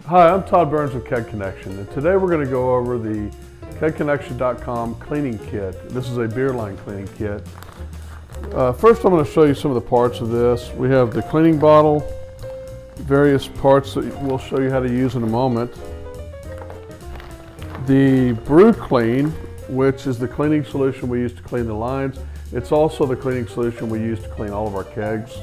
Hi, I'm Todd Burns with Keg Connection, and today we're going to go over the kegconnection.com cleaning kit. This is a beer line cleaning kit. First I'm going to show you some of the parts of this. We have the cleaning bottle, various parts that we'll show you how to use in a moment. The Brew Clean, which is the cleaning solution we use to clean the lines. It's also the cleaning solution we use to clean all of our kegs.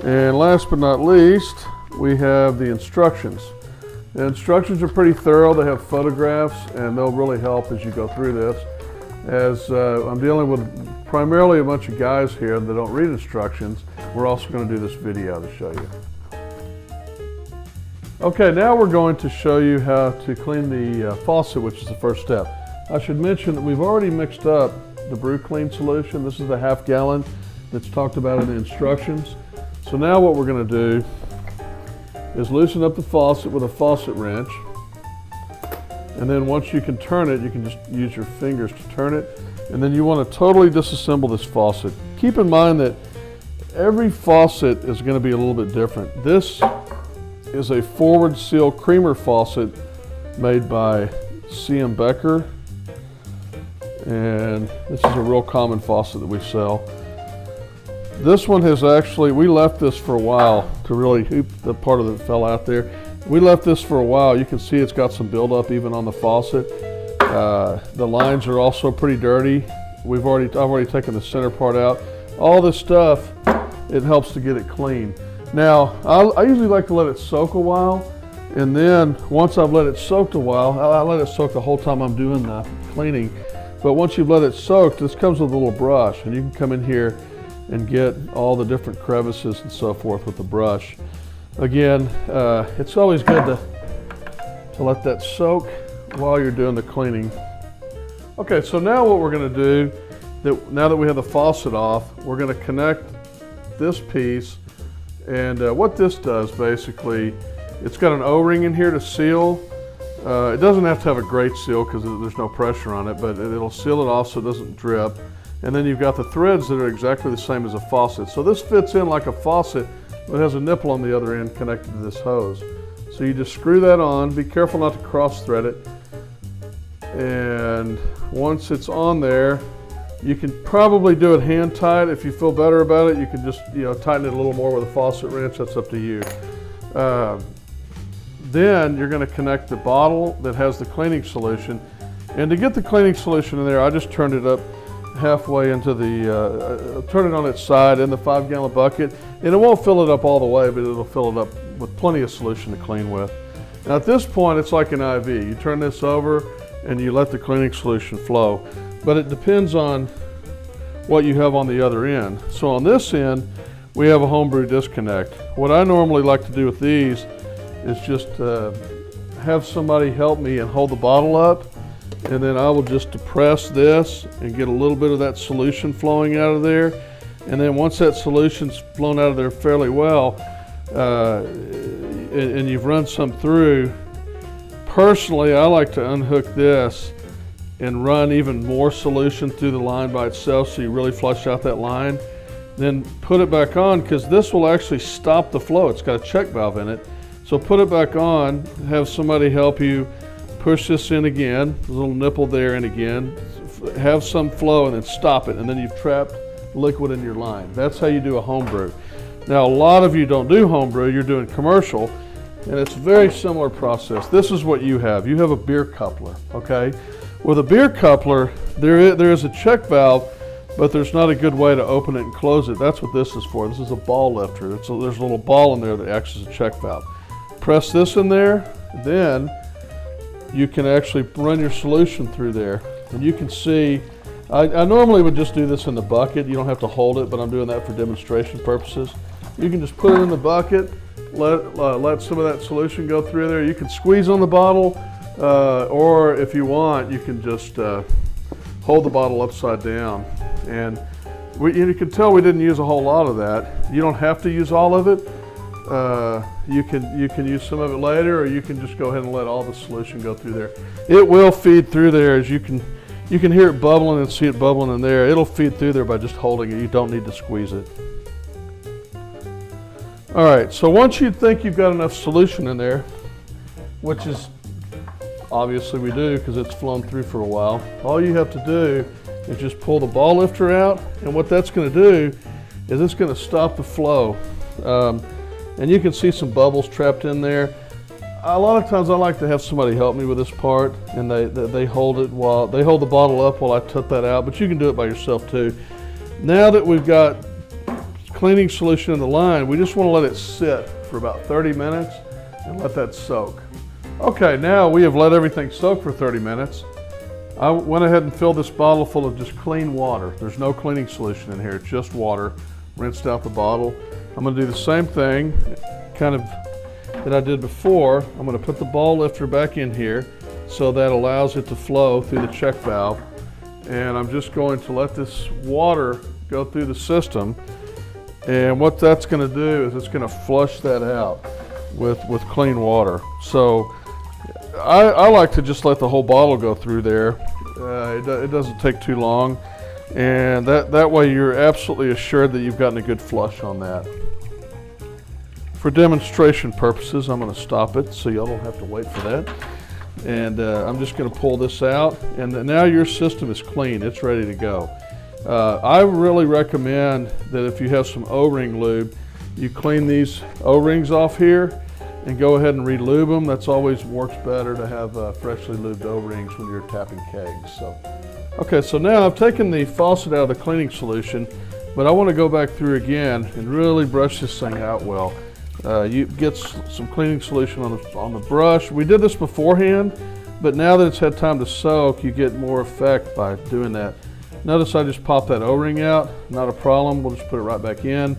And last but not least, we have the instructions. The instructions are pretty thorough. They have photographs and they'll really help as you go through this. As I'm dealing with primarily a bunch of guys here that don't read instructions, we're also going to do this video to show you. Okay, now we're going to show you how to clean the faucet, which is the first step. I should mention that we've already mixed up the Brew Clean solution. This is the half gallon that's talked about in the instructions. So now what we're going to do is loosen up the faucet with a faucet wrench, and then once you can turn it, you can just use your fingers to turn it, and then you want to totally disassemble this faucet. Keep in mind that every faucet is going to be a little bit different. This is a forward seal creamer faucet made by C.M. Becker, and this is a real common faucet that we sell. This one has actually, we left this for a while to really hoop the part of it fell out there. We left this for a while. You can see it's got some buildup even on the faucet. The lines are also pretty dirty. I've already taken the center part out. All this stuff, it helps to get it clean. Now, I usually like to let it soak a while, and then once I've let it soak a while, I let it soak the whole time I'm doing the cleaning. But once you've let it soak, this comes with a little brush, and you can come in here and get all the different crevices and so forth with the brush. Again, it's always good to let that soak while you're doing the cleaning. Okay, so now what we're going to do, now that we have the faucet off, we're going to connect this piece, and what this does basically, it's got an O-ring in here to seal. It doesn't have to have a great seal because there's no pressure on it, but it'll seal it off so it doesn't drip. And then you've got the threads that are exactly the same as a faucet. So this fits in like a faucet, but it has a nipple on the other end connected to this hose. So you just screw that on. Be careful not to cross thread it. And once it's on there, you can probably do it hand tight. If you feel better about it, you can just tighten it a little more with a faucet wrench. That's up to you. Then you're going to connect the bottle that has the cleaning solution. And to get the cleaning solution in there, I just turned it up halfway into the, turn it on its side in the 5-gallon bucket, and it won't fill it up all the way, but it'll fill it up with plenty of solution to clean with. Now at this point, it's like an IV. You turn this over and you let the cleaning solution flow, but it depends on what you have on the other end. So on this end, we have a Homebrew Disconnect. What I normally like to do with these is just have somebody help me and hold the bottle up, and then I will just depress this and get a little bit of that solution flowing out of there. And then once that solution's flown out of there fairly well, and you've run some through, personally I like to unhook this and run even more solution through the line by itself so you really flush out that line. Then put it back on, because this will actually stop the flow. It's got a check valve in it. So put it back on, have somebody help you push this in again, a little nipple there, and again, have some flow and then stop it, and then you've trapped liquid in your line. That's how you do a homebrew. Now a lot of you don't do homebrew, you're doing commercial, and it's a very similar process. This is what you have. You have a beer coupler, okay? With a beer coupler, there is a check valve, but there's not a good way to open it and close it. That's what this is for. This is a ball lifter. There's a little ball in there that acts as a check valve. Press this in there, then you can actually run your solution through there. And you can see, I normally would just do this in the bucket. You don't have to hold it, but I'm doing that for demonstration purposes. You can just put it in the bucket, let some of that solution go through there. You can squeeze on the bottle, or if you want, you can just hold the bottle upside down. And you can tell we didn't use a whole lot of that. You don't have to use all of it. You can use some of it later, or you can just go ahead and let all the solution go through there. It will feed through there, as you can hear it bubbling and see it bubbling in there. It'll feed through there by just holding it. You don't need to squeeze it. All right, so once you think you've got enough solution in there, which is obviously we do because it's flown through for a while, all you have to do is just pull the ball lifter out, and what that's going to do is it's going to stop the flow. And you can see some bubbles trapped in there. A lot of times I like to have somebody help me with this part, and they hold it while they hold the bottle up while I tut that out, but you can do it by yourself too. Now that we've got cleaning solution in the line, we just want to let it sit for about 30 minutes and let that soak. Okay, now we have let everything soak for 30 minutes. I went ahead and filled this bottle full of just clean water. There's no cleaning solution in here, it's just water. Rinsed out the bottle. I'm going to do the same thing kind of that I did before. I'm going to put the ball lifter back in here so that allows it to flow through the check valve. And I'm just going to let this water go through the system. And what that's going to do is it's going to flush that out with clean water. So I like to just let the whole bottle go through there. It doesn't take too long. And that way you're absolutely assured that you've gotten a good flush on that. For demonstration purposes, I'm going to stop it so y'all don't have to wait for that. And I'm just going to pull this out, and now your system is clean. It's ready to go. I really recommend that if you have some O-ring lube, you clean these O-rings off here and go ahead and re-lube them. That's always works better to have freshly lubed O-rings when you're tapping kegs. Okay, so now I've taken the faucet out of the cleaning solution, but I want to go back through again and really brush this thing out well. You get some cleaning solution on the brush. We did this beforehand, but now that it's had time to soak, you get more effect by doing that. Notice I just popped that O-ring out, not a problem. We'll just put it right back in.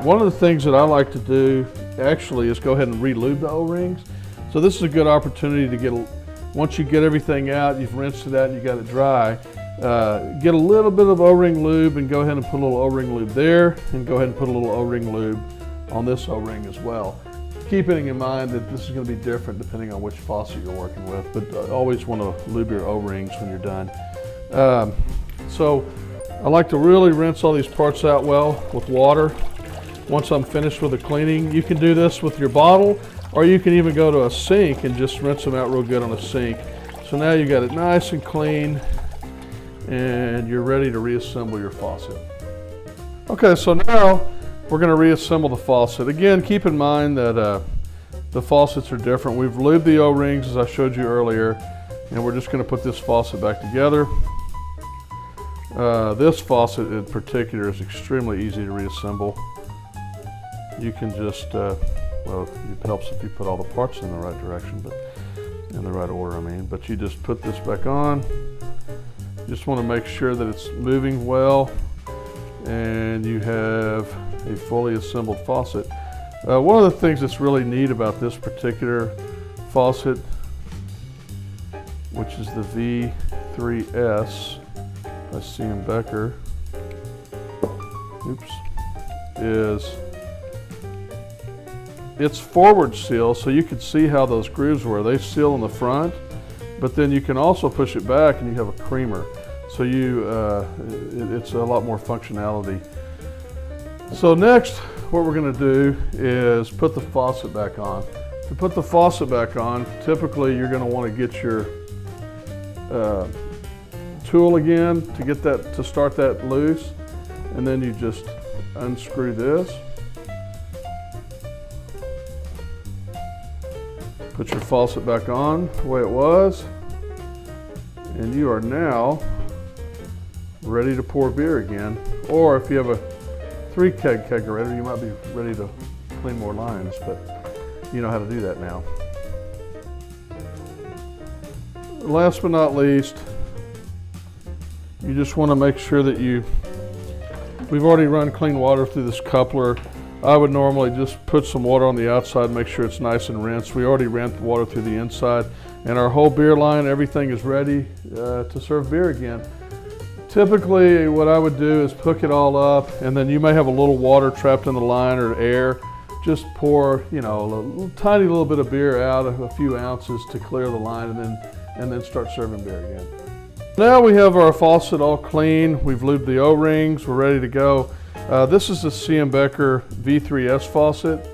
One of the things that I like to do actually is go ahead and re-lube the O-rings. So this is a good opportunity to get, once you get everything out, you've rinsed it out and you got it dry, get a little bit of O-ring lube and go ahead and put a little O-ring lube there, and go ahead and put a little O-ring lube on this O-ring as well. Keeping in mind that this is going to be different depending on which faucet you're working with, but always want to lube your O-rings when you're done. So I like to really rinse all these parts out well with water. Once I'm finished with the cleaning, you can do this with your bottle, or you can even go to a sink and just rinse them out real good on a sink. So now you got it nice and clean, and you're ready to reassemble your faucet. Okay, so now we're going to reassemble the faucet. Again, keep in mind that the faucets are different. We've lubed the O-rings as I showed you earlier, and we're just going to put this faucet back together. This faucet in particular is extremely easy to reassemble. You can just, well, it helps if you put all the parts in the right direction, but in the right order, I mean. But you just put this back on. You just want to make sure that it's moving well, and you have a fully assembled faucet. One of the things that's really neat about this particular faucet, which is the V3S by C.M. Becker, is it's forward seal, so you can see how those grooves were. They seal in the front, but then you can also push it back and you have a creamer. So it's a lot more functionality. So next, what we're going to do is put the faucet back on. To put the faucet back on, typically you're going to want to get your tool again to get that, to start that loose, and then you just unscrew this. Put your faucet back on the way it was, and you are now ready to pour beer again. Or if you have a 3-keg kegerator, you might be ready to clean more lines, but you know how to do that now. Last but not least, you just want to make sure that we've already run clean water through this coupler. I would normally just put some water on the outside, make sure it's nice and rinsed. We already ran the water through the inside, and our whole beer line, everything is ready to serve beer again. Typically, what I would do is hook it all up, and then you may have a little water trapped in the line or air. Just pour, you know, a tiny little bit of beer out, a few ounces to clear the line, and then start serving beer again. Now we have our faucet all clean. We've lubed the O-rings. We're ready to go. This is the CM Becker V3S faucet.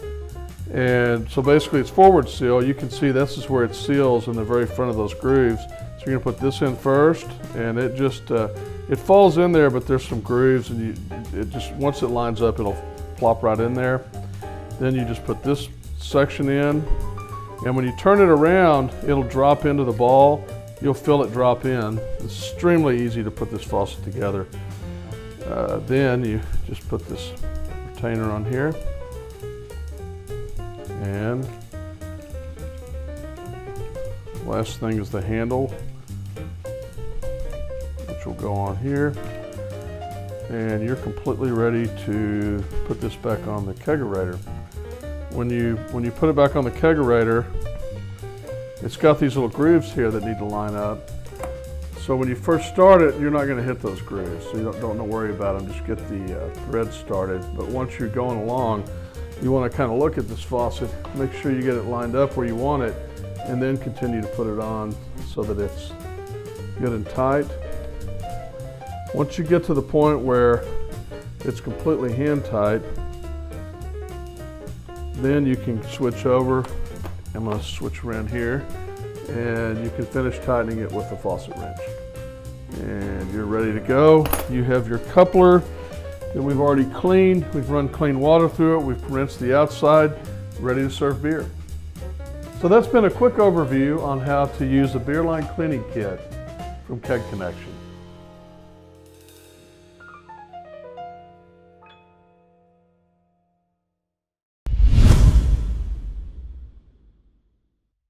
And so basically it's forward seal. You can see this is where it seals in the very front of those grooves. So you're gonna put this in first, and it just, it falls in there, but there's some grooves, and it just, once it lines up, it'll plop right in there. Then you just put this section in, and when you turn it around, it'll drop into the ball. You'll feel it drop in. It's extremely easy to put this faucet together. Then you just put this retainer on here, and last thing is the handle, which will go on here, and you're completely ready to put this back on the kegerator. When you put it back on the kegerator, it's got these little grooves here that need to line up. So when you first start it, you're not going to hit those grooves, so you don't worry about them. Just get the thread started. But once you're going along, you want to kind of look at this faucet, make sure you get it lined up where you want it, and then continue to put it on so that it's good and tight. Once you get to the point where it's completely hand tight, then you can switch over. I'm going to switch around here, and you can finish tightening it with the faucet wrench. And you're ready to go. You have your coupler that we've already cleaned. We've run clean water through it. We've rinsed the outside, ready to serve beer. So that's been a quick overview on how to use a beer line cleaning kit from Keg Connection.